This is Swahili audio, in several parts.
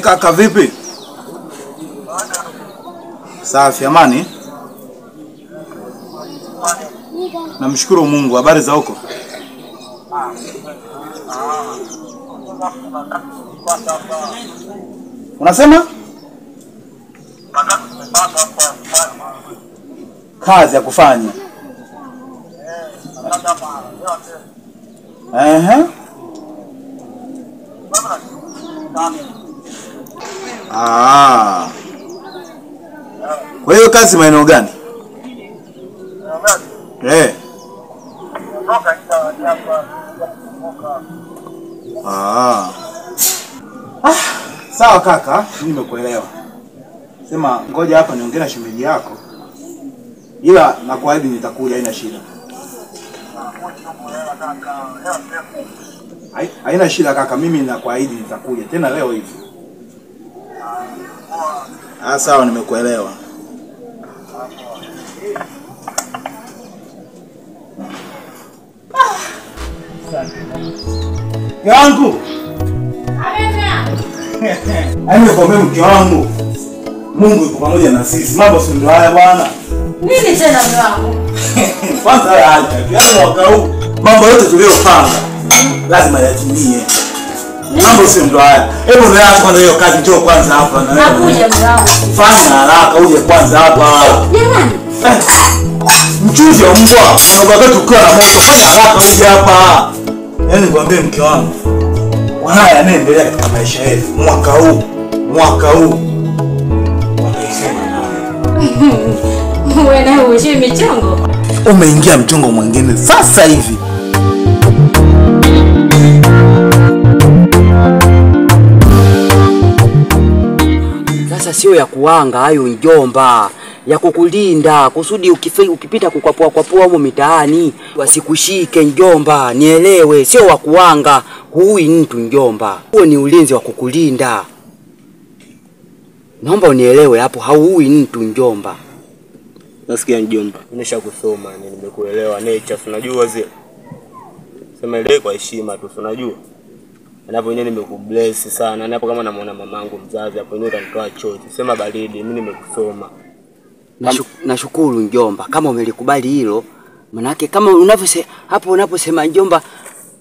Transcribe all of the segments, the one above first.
Kaka vipi? Safi, amani? Namshukuru Mungu. Habari za huko? Unasema? Kazi ya kufanya. Kwa hiyo kazi maeneo gani? Sawa kaka, nimekuelewa. Sema ngoja hapa niongee na shemeji yako. Ila nakuahidi nitakuja, haina shida. Haina shida kaka, mimi nakuahidi nitakuja tena leo hivi. Sawa, nimekuelewa. Yangu. Ani kwa mke wangu. Mungu yuko pamoja na sisi. Mambo si ndio haya bwana. Nini tena mume wangu? Kwanza haya, yaani mwaka huu mambo yote tuliyopanga lazima yatimie. Mambo si ndio haya. Hebu ndio kwanza hiyo kazi njoo kwanza hapa na wewe. Nakuja mume wangu. Fanya haraka uje kwanza hapa. Jamani. Mchuzi wa mbwa, unabaki ukiwa na moto. Fanya haraka uje hapa. Yaani nikwambie mke wangu. Haya yanaendelea katika maisha yetu mwaka huu. Wewe na wewe michongo. Umeingia mchongo mwingine sasa hivi. Sasa sio ya kuanga hayo njomba, ya kukulinda kusudi ukipita kukwapua huko mitaani wasikushike njomba, nielewe, sio wa kuanga huui mtu njomba. Huo ni ulinzi wa kukulinda. Naomba unielewe hapo, hauui mtu njomba. Nasikia njomba, nimeshakusoma, nimekuelewa nature, unajua zile. Sema ile kwa heshima tu, unajua. Hapo yenyewe nimekubless sana. Na hapo kama namuona mamangu mzazi hapo yenyewe utanitoa chozi. Sema baridi, mimi nimekusoma. Nashukuru njomba kama umelikubali hilo. Manake kama unavyosema hapo unaposema njomba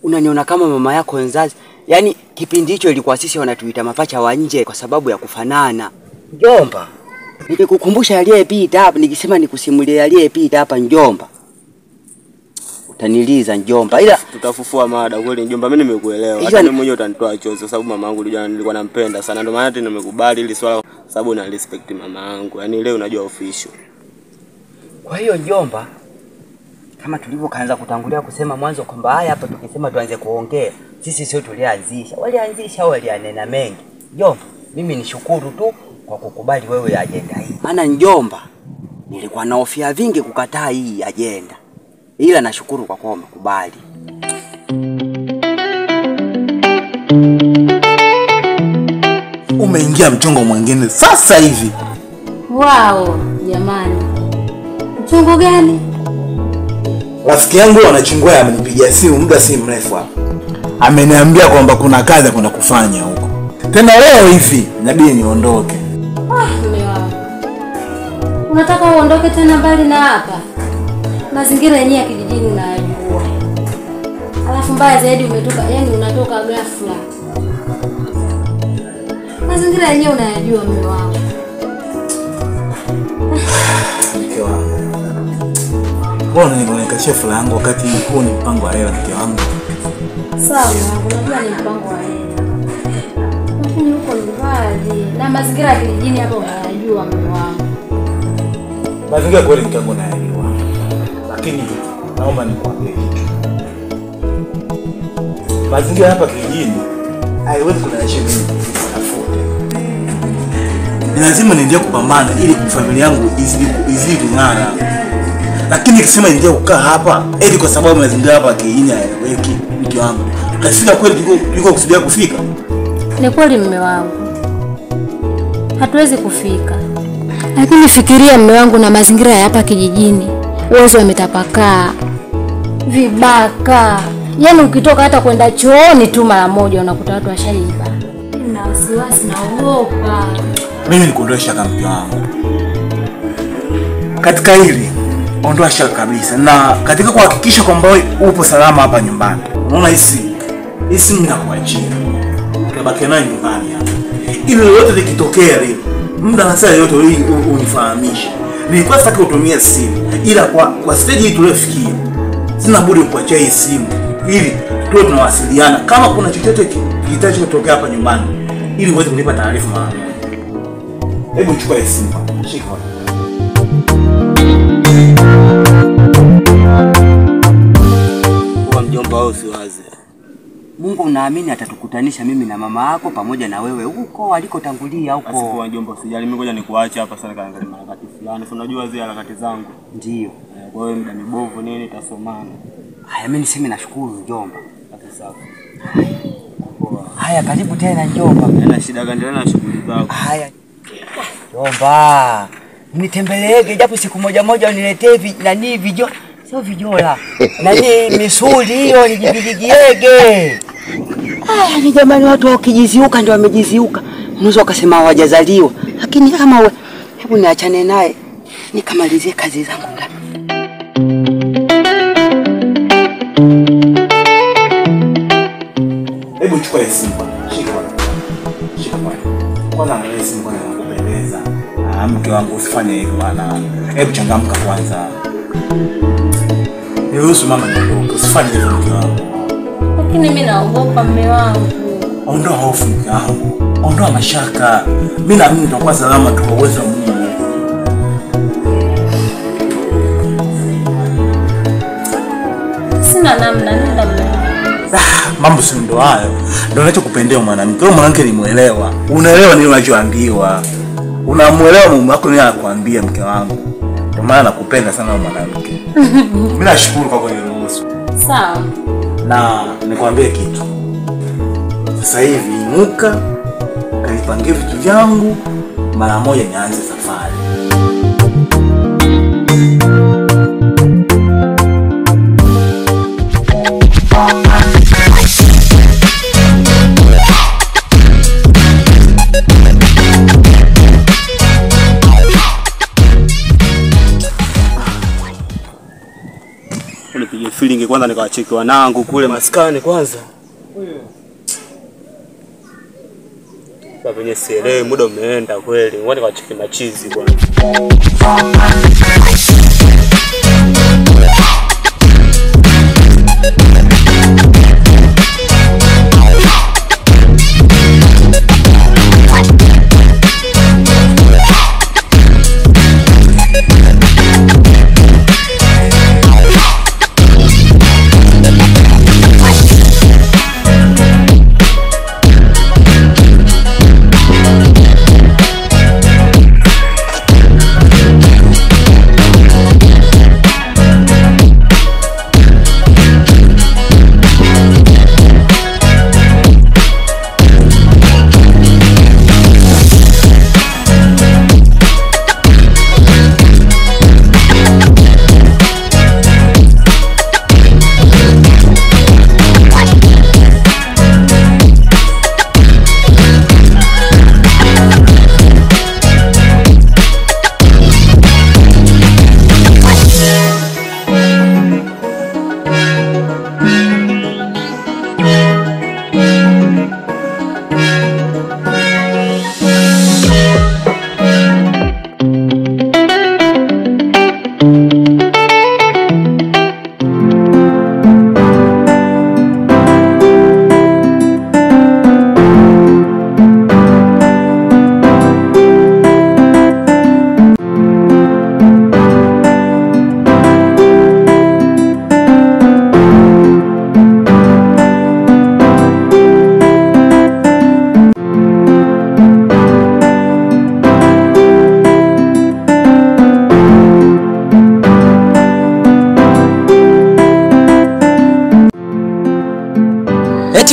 unaniona kama mama yako mzazi. Yaani kipindi hicho ilikuwa sisi wanatuita mapacha wa nje kwa sababu ya kufanana. Njomba, nikikukumbusha aliyepita hapa, nikisema nikusimulie aliyepita hapa njomba, utaniliza njomba. Ila tutafufua mada kweli njomba, mimi nimekuelewa. Hata mimi mwenyewe utanitoa chozi kwa sababu mamangu nilikuwa nampenda sana. Ndio maana hata nimekubali ili swala sababu na respect mamangu. Yaani leo unajua official. Kwa hiyo njomba, kama tulivyoanza kutangulia kusema mwanzo kwamba haya hapa tukisema tuanze kuongea, sisi sio tulianzisha. Walianzisha walianena mengi. Njomba, mimi nishukuru tu kwa kukubali wewe ajenda hii. Maana njomba, nilikuwa naofia vingi kukataa hii ajenda. Ila nashukuru kwa kuwa umekubali. Umeingia mchongo mwingine sasa hivi. Wow, jamani. Mchongo gani? Rafiki yangu anachingwea amenipigia simu muda si mrefu hapa. Ameniambia kwamba kuna kazi kuna kufanya huko. Tena leo hivi inabidi niondoke. Mume wangu. Unataka uondoke tena mbali na hapa? Mazingira yenyewe ya kijijini unayajua. Alafu mbaya zaidi umetoka, yani unatoka ghafla. Mazingira yenyewe unayajua mume wangu. Mke wangu. Mbona nikuoneka chef langu wakati huu ni mpango wa hela mke wangu? Sawa wangu, unajua ni mpango wa hela. Lakini uko mbali na mazingira ya kijijini hapa unayajua mume wangu. Mazingira kweli mke wangu unayajua. Lakini naomba nikwambie kitu. Mazingira hapa kijijini haiwezi kunaishi mimi tafute. ni lazima niendelee kupambana ili familia yangu izidi kung'ara. Lakini nikisema niendelee kukaa hapa eti kwa sababu mazingira hapa kijijini hayaweki, mke wangu, tutafika kweli tuliko kusudia kufika? Ni kweli mume wangu, hatuwezi kufika. Lakini fikiria mume wangu, na mazingira ya hapa kijijini, uwezo wametapakaa, vibaka. Yaani ukitoka hata kwenda chooni tu mara moja unakuta watu washaiba. Na wasiwasi na uoga. Mimi nikuondoa shaka mke wangu. Katika hili ondoa shaka kabisa, na katika kuhakikisha kwamba upo salama hapa nyumbani. Unaona hisi mimi nakuachia. Ukabaki naye nyumbani hapa. Ili lolote likitokea leo, muda na saa yote unifahamishe. Nilikuwa sitaki utumie simu, ila kwa stage hii tuliofikia, sina budi kukuachia hii simu ili tuwe tunawasiliana kama kuna chochote kitachotokea hapa nyumbani, ili uweze kunipa taarifa mara moja. Hebu chukua hii simu, shika. Kwa mjomba wao siwaze. Mungu unaamini atatukutanisha mimi na mama yako pamoja na wewe huko alikotangulia huko. Asiku mjomba usijali, mimi ngoja nikuache hapa sana kaangalia harakati fulani. Unajua zile harakati zangu. Ndio. Kwa hiyo muda mibovu nini tasomana. Haya, mimi niseme nashukuru mjomba. Safi. Haya, karibu tena mjomba. Nina shida gani na shughuli zako? Haya. Mjomba, nitembeleege japo siku moja uniletee nani vijo, sio vijola. Nani misuli hiyo nijibigiege. Ni jamani, watu wakijiziuka ndio wamejiziuka. Unaweza ukasema hawajazaliwa. Lakini kama wewe, hebu niachane naye nikamalizie kazi zangu ndani. Hebu chukua hii simu. Shika. Kwanza angalia simu kwanza inakupendeza. Mke wangu usifanye hivyo bwana. Hebu changamka kwanza. Niruhusu mama niondoke. Usifanye hivyo mke wangu. Lakini mimi naogopa mume wangu. Ondoa hofu mke wangu. Ondoa mashaka. Mimi naamini tutakuwa salama tu kwa uwezo wa Mungu. Sina namna, nenda mume wangu. Mambo si ndo hayo. Ndio ninachokupendea mwanamke. Wewe mwanamke ni muelewa. Unaelewa nini unachoambiwa. Unamuelewa mume wako nini anakuambia mke wangu. Ndio maana nakupenda sana wewe mwanamke. Mimi nashukuru kwa kuniruhusu. Sawa. Na nikwambie kitu. Sasa hivi inuka, kanipangie vitu vyangu, mara moja nianze safari. Nipige feeling kwanza nikawacheki wanangu kule maskani kwanza. Sasa kwenye sherehe muda umeenda kweli. Ngoja nikawacheki machizi kwanza.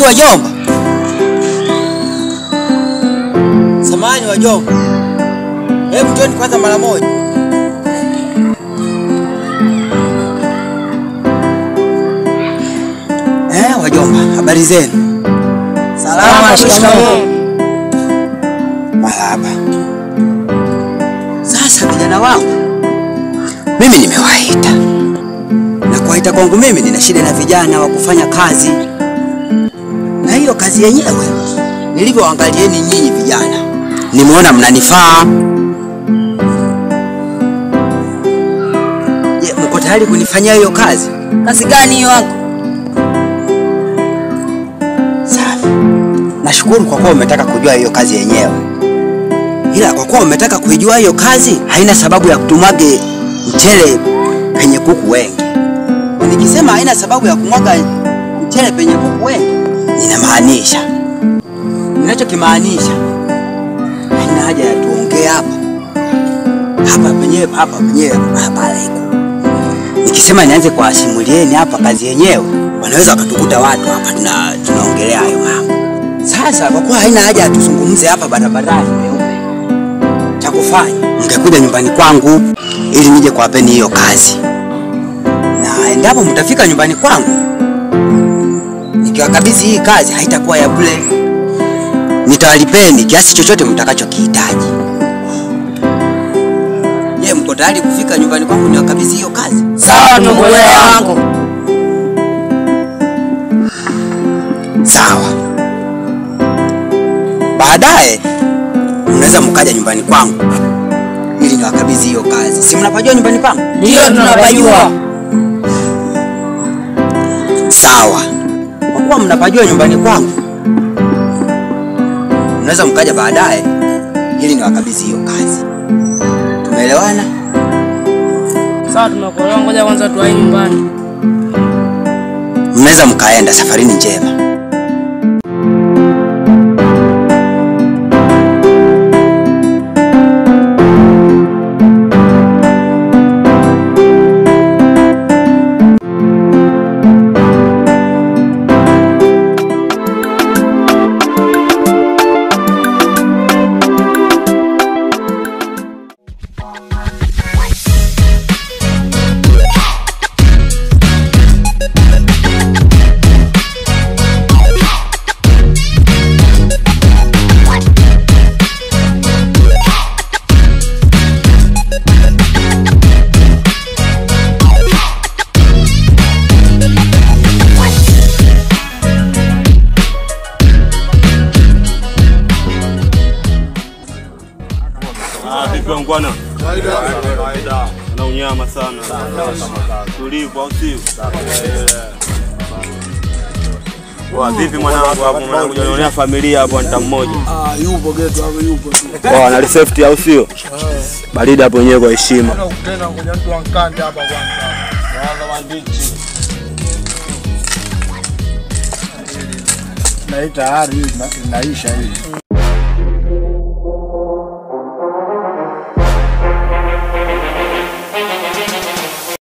wajomba. Samahani wajomba. Hebu tueni kwanza mara moja. Wajomba, habari zenu? Salama, shikamoo. Marhaba. Sasa vijana wangu, mimi nimewaita. Na kuwaita kwangu mimi nina shida na vijana wa kufanya kazi. Na hiyo kazi yenyewe nilivyoangalieni nyinyi vijana, nimeona mnanifaa. Je, mko tayari kunifanyia hiyo kazi? Kazi gani hiyo wangu? Safi. Nashukuru kwa kuwa umetaka kujua hiyo kazi yenyewe. Ila kwa kuwa umetaka kujua hiyo kazi, haina sababu ya kutumwage mchele penye kuku wengi. Na nikisema haina sababu ya kumwaga mchele penye kuku wengi, ninamaanisha. Ninachokimaanisha, haina haja ya tuongee hapa penyewe hapa liko. Nikisema nianze kuwasimulieni hapa kazi yenyewe, wanaweza wakatukuta watu hapa tunaongelea hayo mambo. Sasa kwa kuwa haina haja tuzungumze hapa barabarani peupe, cha kufanya mngekuja nyumbani kwangu ili nije kuwapeni hiyo kazi. Na endapo mtafika nyumbani kwangu nikiwakabidhi hii kazi, haitakuwa ya bure. Nitawalipeni kiasi chochote mtakachokihitaji. Je, mko tayari kufika nyumbani kwangu niwakabidhi hiyo kazi? Sawa ndugu wangu. Sawa. Baadaye mnaweza mkaja nyumbani kwangu ili niwakabidhi hiyo kazi. Si mnapajua nyumbani kwangu? Ndio tunapajua. Sawa. Kwa kuwa mnapajua nyumbani kwangu, mnaweza mkaja baadaye ili niwakabidhi hiyo kazi. Tumeelewana? Sawa, tumekuelewa. Ngoja kwanza tuwahi nyumbani. Mnaweza mkaenda, safarini njema. Bwana. Kawaida. Na unyama sana. Tulivu au sio? Vipi mwanangu hapo, mwanangu unionea familia hapo nita mmoja. Yupo geto hapo, yupo tu. Na recepti au sio? Baridi hapo wenyewe kwa heshima. Tena ngoja mtu ankande hapa kwanza. Wala wandichi. Na tayari inaisha hii.